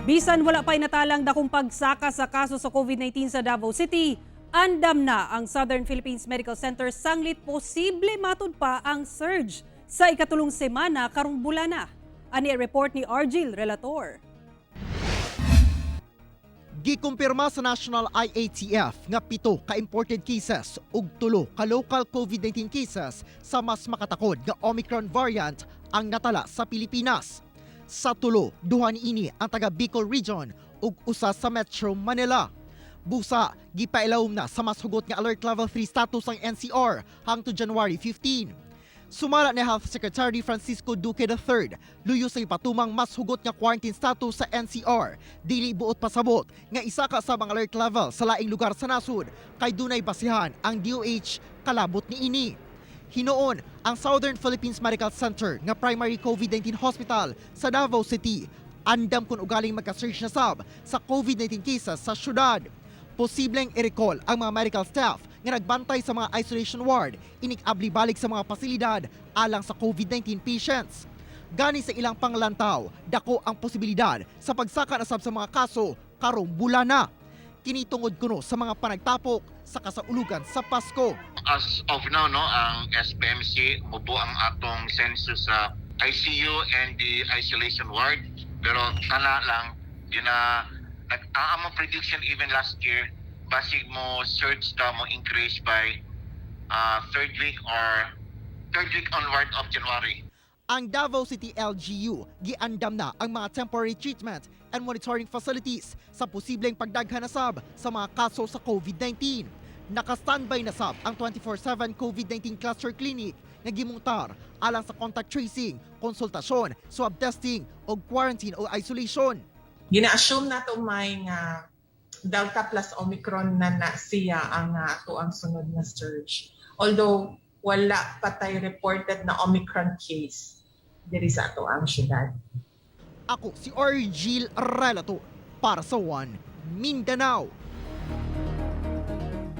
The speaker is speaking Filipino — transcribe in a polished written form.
Bisan wala pa inatalang dakong pagsaka sa kaso sa COVID-19 sa Davao City, andam na ang Southern Philippines Medical Center sanglit posible matud pa ang surge sa ikatulong semana karong bulana. Ani report ni Argil Relator. Gikumpirma sa National IATF nga 7 ka imported cases ug 3 ka local COVID-19 cases sa mas makatakod nga Omicron variant ang natala sa Pilipinas. Sa 3, 2 niini ang taga Bicol Region ug usa sa Metro Manila. Busa, gipailawom na sa mas hugot nga Alert Level 3 status ang NCR hangtod January 15. Sumala ni Health Secretary Francisco Duque III, luyo sa ipatumang mas hugot nga quarantine status sa NCR. Dili buot pasabot nga isa ka sa mga alert level sa laing lugar sa nasud kay dunay basihan ang DOH kalabot niini. Hinoon ang Southern Philippines Medical Center nga primary COVID-19 hospital sa Davao City. Andam kun ugaling magka-surge na sab sa COVID-19 cases sa syudad. Posibleng i-recall ang mga medical staff nga nagbantay sa mga isolation ward inig-abli balik sa mga pasilidad alang sa COVID-19 patients. Gani sa ilang panglantaw, dako ang posibilidad sa pagsaka na sab sa mga kaso karong bulana. Kinitungod kuno sa mga panagtapok sa kasaulugan sa Pasko. As of now, ang SPMC mubo ang atong census sa ICU and the isolation ward. Pero kana lang, yun na ang prediction even last year, basig mo surge ka mo increase by third week onward of January. Ang Davao City LGU giandam na ang mga temporary treatment and monitoring facilities sa posibleng pagdaghan na sab sa mga kaso sa COVID-19. Naka-standby na sab ang 24/7 COVID-19 cluster clinic nga gimuntar alang sa contact tracing, konsultasyon, swab testing o quarantine o isolation. Gina-assume nato may nga Delta plus Omicron na siya ang ato ang sunod na surge. Although wala pa tayo reported na Omicron case diri sa ato ang syudad. Ako si Argil Relator para sa One Mindanao.